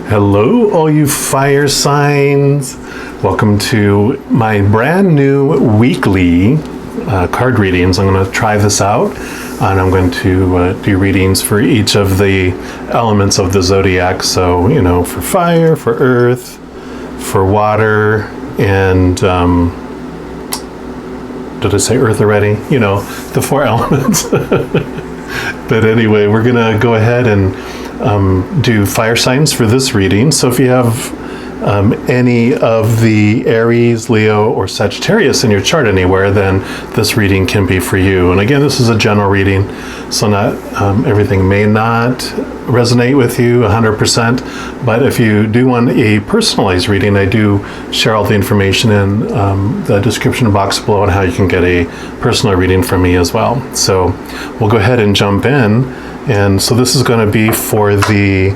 Hello, all you fire signs. Welcome to my brand new weekly card readings. I'm going to try this out, and I'm going to do readings for each of the elements of the zodiac. So, for fire, for earth, for water, and did I say earth already? The four elements. But anyway, we're going to go ahead and do fire signs for this reading. So if you have any of the Aries, Leo, or Sagittarius in your chart anywhere, then this reading can be for you. And again, this is a general reading, so not everything may not resonate with you 100%. But if you do want a personalized reading, I do share all the information in the description box below on how you can get a personal reading from me as well. So we'll go ahead and jump in. And so this is going to be for the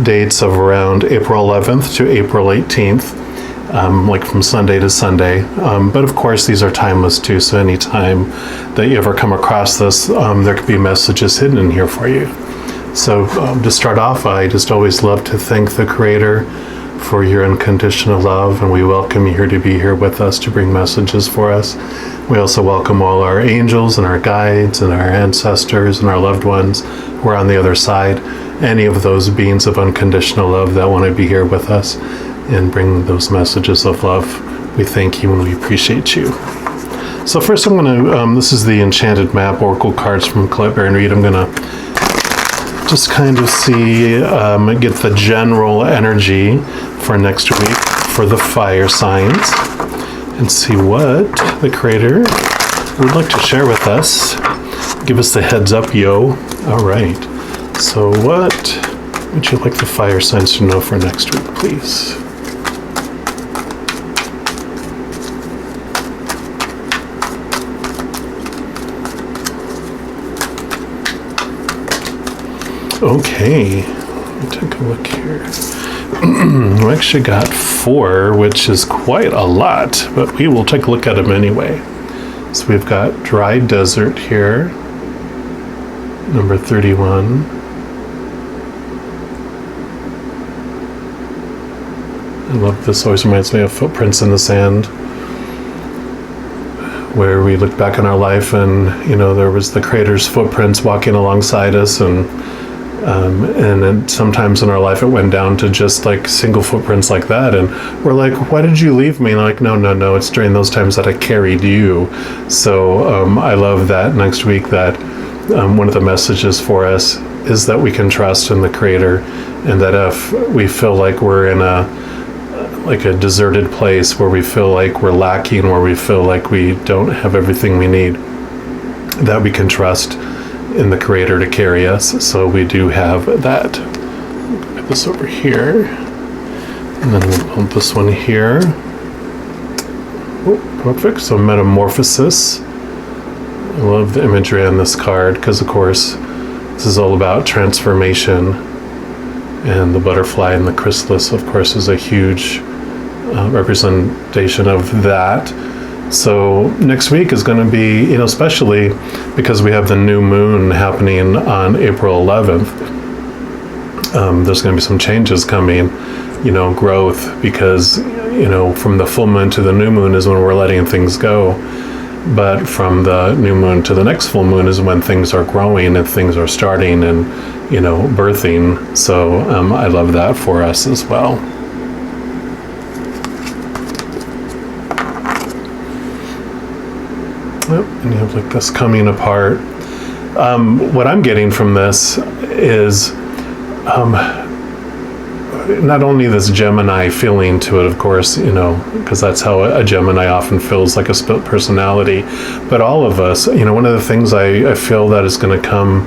dates of around April 11th to April 18th, like from Sunday to Sunday. But of course, these are timeless too. So anytime that you ever come across this, there could be messages hidden in here for you. So to start off, I just always love to thank the Creator for your unconditional love, and we welcome you here to be here with us to bring messages for us. We also welcome all our angels and our guides and our ancestors and our loved ones who are on the other side, any of those beings of unconditional love that want to be here with us and bring those messages of love. We thank you and we appreciate you. So first I'm going to, this is the Enchanted Map Oracle cards from Colette Baron Reed. I'm going to just kind of see, get the general energy for next week for the fire signs and see what the Creator would like to share with us. Give us the heads up, yo. All right. So what would you like the fire signs to know for next week, please? Okay, let me take a look here. We actually got 4, which is quite a lot, but we will take a look at them anyway. So we've got dry desert here, number 31. I love this, always reminds me of Footprints in the Sand, where we look back on our life and, there was the Creator's footprints walking alongside us, and then sometimes in our life it went down to just like single footprints like that, and we're like, why did you leave me? And like, no, it's during those times that I carried you. So I love that next week that one of the messages for us is that we can trust in the Creator, and that if we feel like we're in a deserted place where we feel like we're lacking, where we feel like we don't have everything we need, that we can trust in the Creator to carry us. So we do have that. Put this over here, and then we'll pump this one here. Oh, perfect. So Metamorphosis. I love the imagery on this card because, of course, this is all about transformation, and the butterfly and the chrysalis, of course, is a huge representation of that. So next week is going to be, especially because we have the new moon happening on April 11th, there's going to be some changes coming, growth, because, from the full moon to the new moon is when we're letting things go. But from the new moon to the next full moon is when things are growing and things are starting and, birthing. So I love that for us as well. And you have like this coming apart. What I'm getting from this is not only this Gemini feeling to it, of course, because that's how a Gemini often feels, like a split personality, but all of us, one of the things I feel that is going to come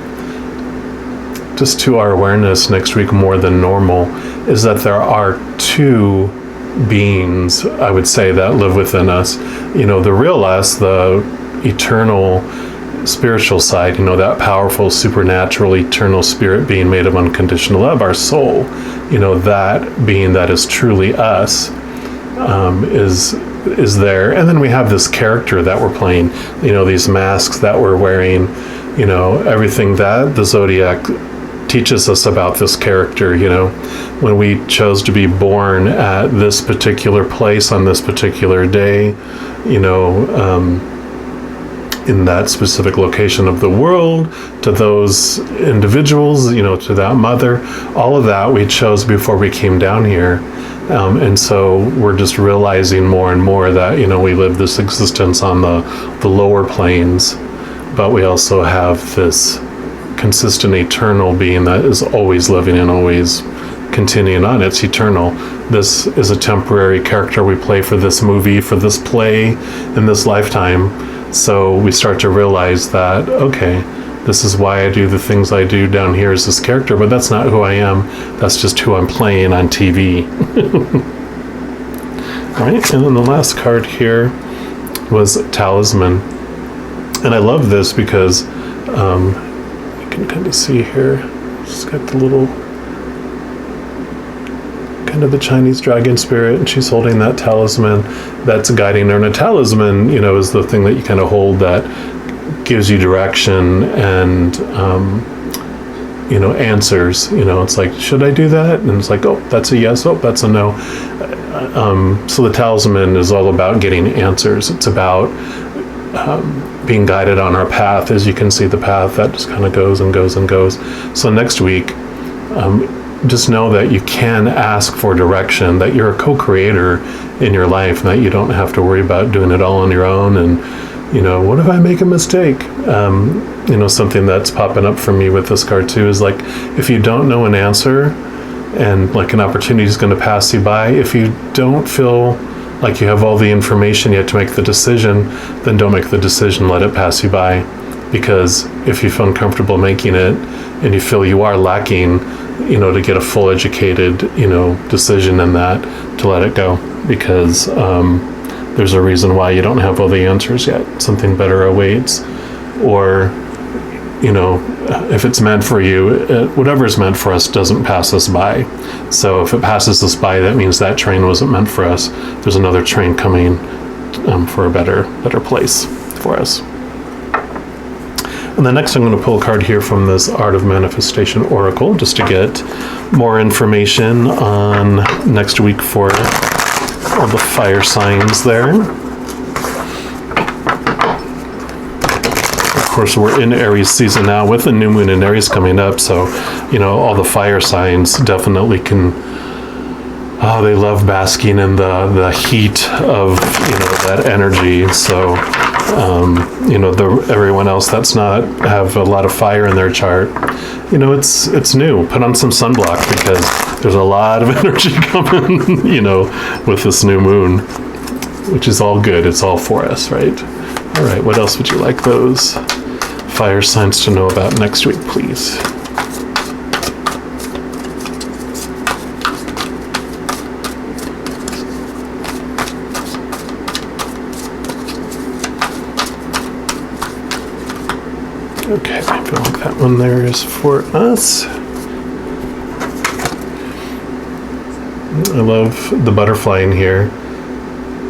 just to our awareness next week more than normal is that there are 2 beings, I would say, that live within us. The real us, the eternal spiritual side, that powerful, supernatural, eternal spirit being made of unconditional love, our soul, that being that is truly us, is there. And then we have this character that we're playing, these masks that we're wearing, everything that the zodiac teaches us about this character. When we chose to be born at this particular place on this particular day, in that specific location of the world, to those individuals, to that mother, all of that we chose before we came down here. And so we're just realizing more and more that, we live this existence on the lower planes, but we also have this consistent eternal being that is always living and always continuing on. It's eternal. This is a temporary character we play for this movie, for this play, in this lifetime. So we start to realize that, okay, this is why I do the things I do down here as this character, but that's not who I am. That's just who I'm playing on TV. All right, and then the last card here was Talisman. And I love this because you can kind of see here, it's got the little, kind of the Chinese dragon spirit, and she's holding that talisman that's guiding her. And a talisman, is the thing that you kind of hold that gives you direction and, answers. It's like, should I do that? And it's like, oh, that's a yes. Oh, that's a no. So the talisman is all about getting answers. It's about being guided on our path. As you can see, the path that just kind of goes and goes and goes. So next week, just know that you can ask for direction, that you're a co-creator in your life, and that you don't have to worry about doing it all on your own. And, what if I make a mistake? Something that's popping up for me with this card too is like, if you don't know an answer and like an opportunity is going to pass you by, if you don't feel like you have all the information yet to make the decision, then don't make the decision, let it pass you by. Because if you feel uncomfortable making it and you feel you are lacking, to get a full educated, decision in that, to let it go, because there's a reason why you don't have all the answers yet. Something better awaits, or, if it's meant for you, whatever is meant for us doesn't pass us by. So if it passes us by, that means that train wasn't meant for us. There's another train coming for a better place for us. And then next I'm going to pull a card here from this Art of Manifestation Oracle, just to get more information on next week for all the fire signs there. Of course, we're in Aries season now with the new moon in Aries coming up, so, all the fire signs definitely can, they love basking in the heat of, that energy. So, everyone else that's not have a lot of fire in their chart, it's new. Put on some sunblock, because there's a lot of energy coming, with this new moon, which is all good. It's all for us, right? All right, what else would you like those fire signs to know about next week, please? Okay, I feel like that one there is for us. I love the butterfly in here.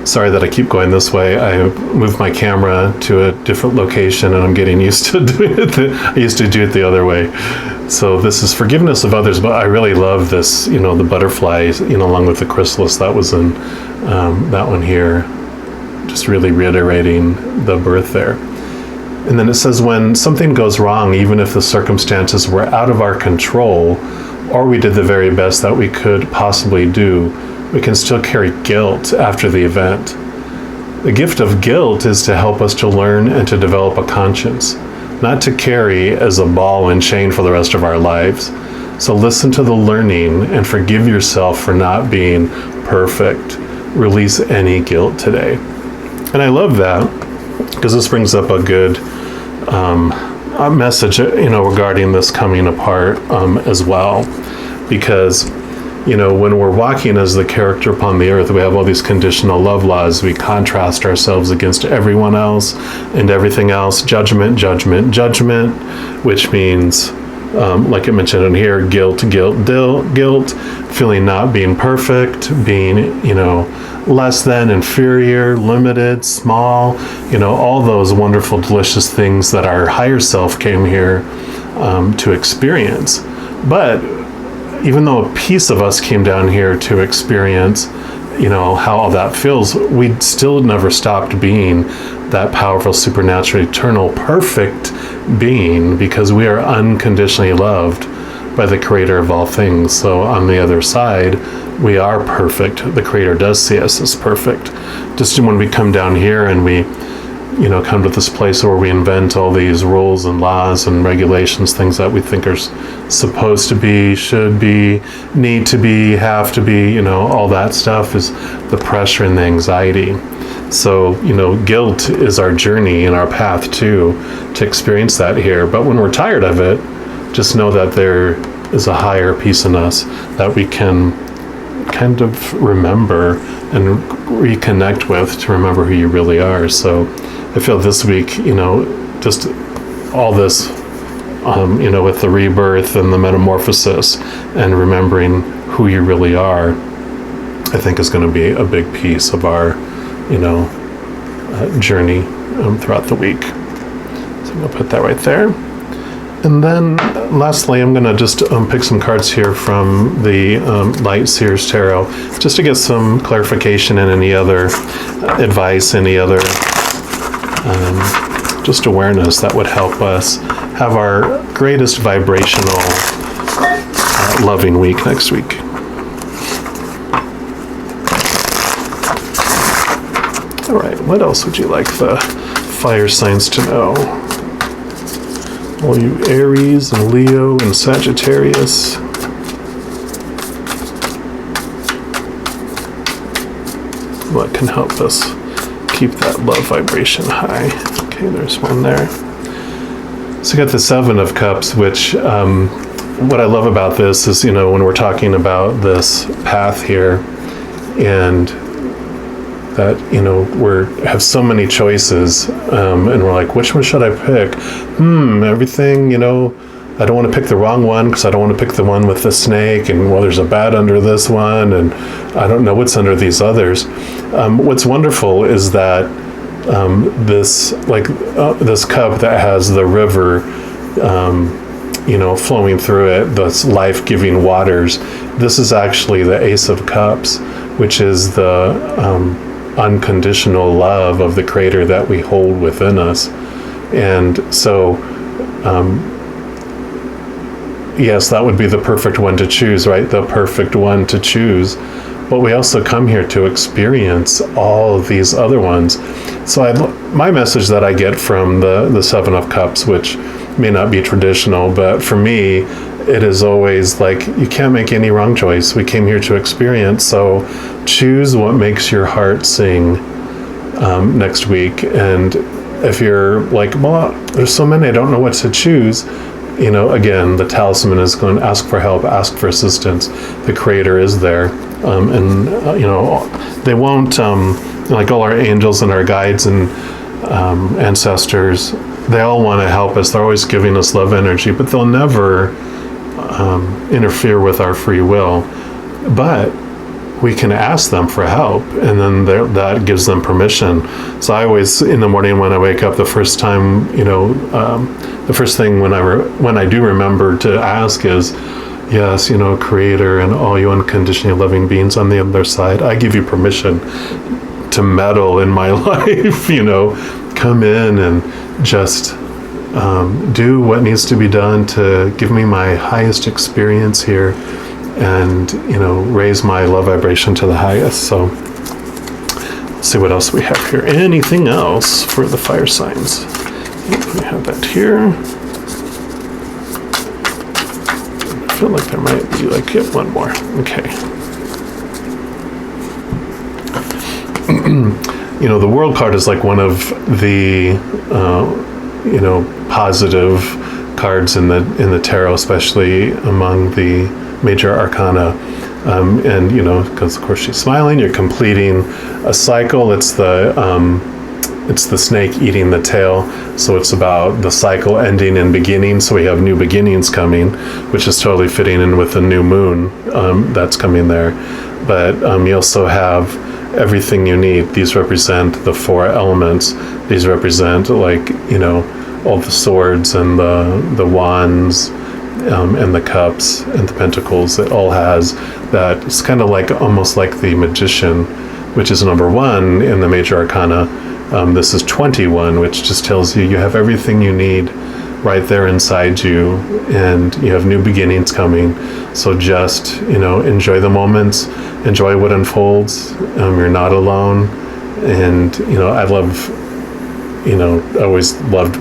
Sorry that I keep going this way. I moved my camera to a different location and I'm getting used to doing it. I used to do it the other way. So this is forgiveness of others, but I really love this, the butterfly, along with the chrysalis that was in that one here. Just really reiterating the birth there. And then it says, when something goes wrong, even if the circumstances were out of our control, or we did the very best that we could possibly do, we can still carry guilt after the event. The gift of guilt is to help us to learn and to develop a conscience, not to carry as a ball and chain for the rest of our lives. So listen to the learning and forgive yourself for not being perfect. Release any guilt today. And I love that, because this brings up a good a message, regarding this coming apart as well. Because, when we're walking as the character upon the earth, we have all these conditional love laws. We contrast ourselves against everyone else and everything else. Judgment, judgment, judgment, which means, like it mentioned in here, guilt, feeling not being perfect, being, less than, inferior, limited, small, all those wonderful, delicious things that our higher self came here to experience. But even though a piece of us came down here to experience, how all that feels, we still never stopped being that powerful, supernatural, eternal, perfect being, because we are unconditionally loved by the Creator of all things. So on the other side, we are perfect. The Creator does see us as perfect. Just when we come down here and we come to this place where we invent all these rules and laws and regulations, things that we think are supposed to be, should be, need to be, have to be, all that stuff is the pressure and the anxiety. So, guilt is our journey and our path to experience that here. But when we're tired of it, just know that there is a higher peace in us that we can kind of remember and reconnect with, to remember who you really are. So I feel this week, just all this, with the rebirth and the metamorphosis and remembering who you really are, I think is going to be a big piece of our, journey throughout the week. So I'm going to put that right there. And then lastly, I'm going to just pick some cards here from the Light Seers Tarot, just to get some clarification and any other advice, any other just awareness that would help us have our greatest vibrational loving week next week. All right, what else would you like the fire signs to know? All you Aries and Leo and Sagittarius. What can help us keep that love vibration high? Okay, there's one there. So we got the Seven of Cups, which what I love about this is, when we're talking about this path here, and that, we have so many choices, and we're like, which one should I pick? Everything, I don't want to pick the wrong one, because I don't want to pick the one with the snake, and there's a bat under this one, and I don't know what's under these others. What's wonderful is that this cup that has the river, flowing through it, those life-giving waters, this is actually the Ace of Cups, which is the unconditional love of the Creator that we hold within us. And so, yes, that would be the perfect one to choose, right? The perfect one to choose. But we also come here to experience all of these other ones. So my message that I get from the Seven of Cups, which may not be traditional, but for me, it is always like, you can't make any wrong choice. We came here to experience, so choose what makes your heart sing next week. And if you're like, well, there's so many, I don't know what to choose, again, the talisman is going to ask for help, ask for assistance. The Creator is there. They won't, like all our angels and our guides and ancestors, they all want to help us. They're always giving us love energy, but they'll never interfere with our free will. But we can ask them for help, and then that gives them permission. So I always, in the morning when I wake up, the first time, the first thing when I do remember to ask is, yes, Creator and all you unconditionally loving beings on the other side, I give you permission to meddle in my life, come in and just do what needs to be done to give me my highest experience here, and raise my love vibration to the highest. So let's see what else we have here. Anything else for the fire signs? We have that here. I feel like there might be one more. Okay. The World card is like one of the positive cards in the tarot, especially among the major arcana, and because of course she's smiling, you're completing a cycle. It's the snake eating the tail, so it's about the cycle ending and beginning. So we have new beginnings coming, which is totally fitting in with the new moon that's coming there. But you also have everything you need. These represent the four elements. These represent all the swords and the wands and the cups and the pentacles. It all has that. It's kind of like almost like the magician, which is number 1 in the major arcana. This is 21, which just tells you have everything you need right there inside you, and you have new beginnings coming. So just, enjoy the moments, enjoy what unfolds. You're not alone. And, I love, I always loved,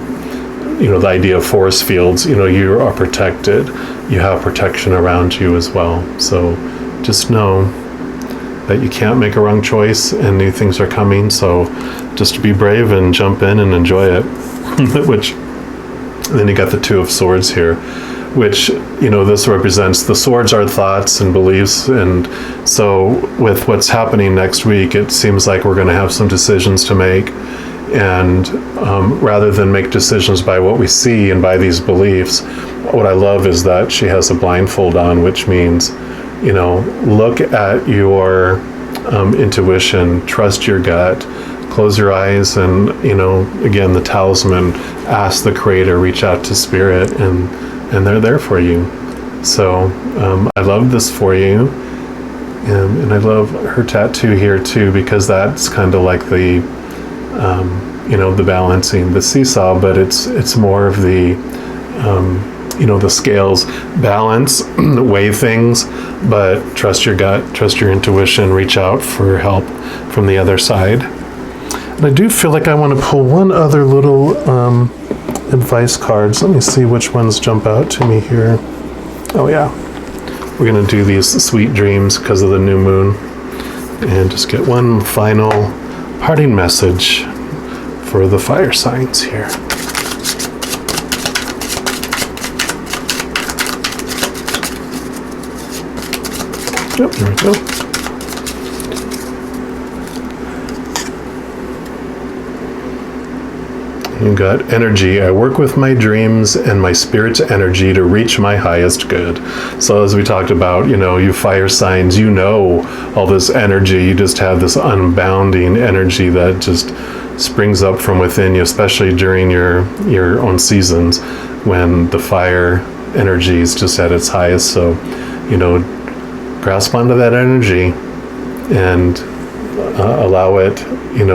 the idea of forest fields. You are protected. You have protection around you as well. So just know that you can't make a wrong choice, and new things are coming. So just be brave and jump in and enjoy it. Which, then you got the 2 of Swords here, which, this represents, the swords are thoughts and beliefs. And so with what's happening next week, it seems like we're going to have some decisions to make. And rather than make decisions by what we see and by these beliefs, what I love is that she has a blindfold on, which means, look at your intuition, trust your gut, close your eyes, and, again, the talisman, ask the creator, reach out to spirit, and they're there for you. So I love this for you. And I love her tattoo here too, because that's kind of like the, the balancing, the seesaw, but it's more of the, the scales, balance, weigh things, but trust your gut, trust your intuition, reach out for help from the other side. And I do feel like I want to pull one other little advice cards. Let me see which ones jump out to me here. Oh yeah. We're going to do these sweet dreams because of the new moon. And just get one final parting message for the fire signs here. Yep, there we go. You got energy. I work with my dreams and my spirit's energy to reach my highest good. So as we talked about, you fire signs, all this energy. You just have this unbounding energy that just springs up from within you, especially during your own seasons when the fire energy is just at its highest. So, grasp onto that energy and allow it,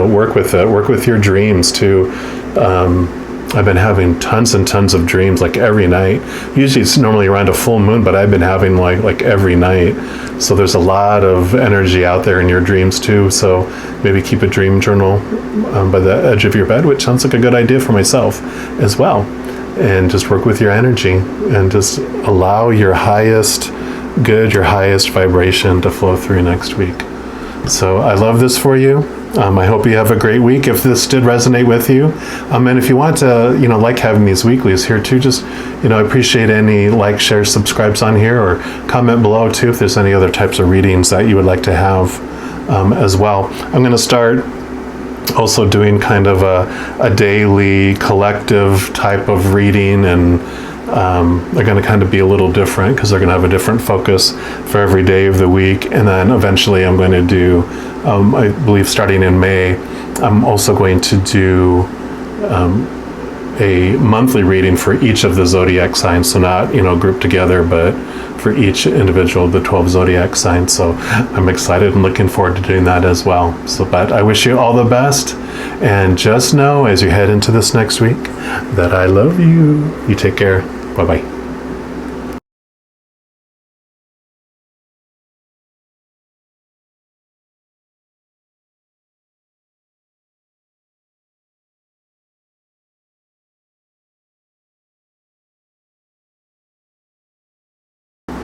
work with it, work with your dreams too. I've been having tons and tons of dreams, like every night. Usually it's normally around a full moon, but I've been having like every night. So there's a lot of energy out there in your dreams too. So maybe keep a dream journal by the edge of your bed, which sounds like a good idea for myself as well. And just work with your energy and just allow your highest good, your highest vibration to flow through next week. So I love this for you. I hope you have a great week if this did resonate with you. And if you want to, like having these weeklies here too, just, I appreciate any like, share, subscribes on here, or comment below too if there's any other types of readings that you would like to have as well. I'm going to start also doing kind of a daily collective type of reading, and they're going to kind of be a little different because they're going to have a different focus for every day of the week. And then eventually I'm going to do, I believe starting in May, I'm also going to do a monthly reading for each of the zodiac signs. So not, grouped together, but for each individual of the 12 zodiac signs. So I'm excited and looking forward to doing that as well. So, but I wish you all the best. And just know as you head into this next week that I love you. You take care. Bye-bye.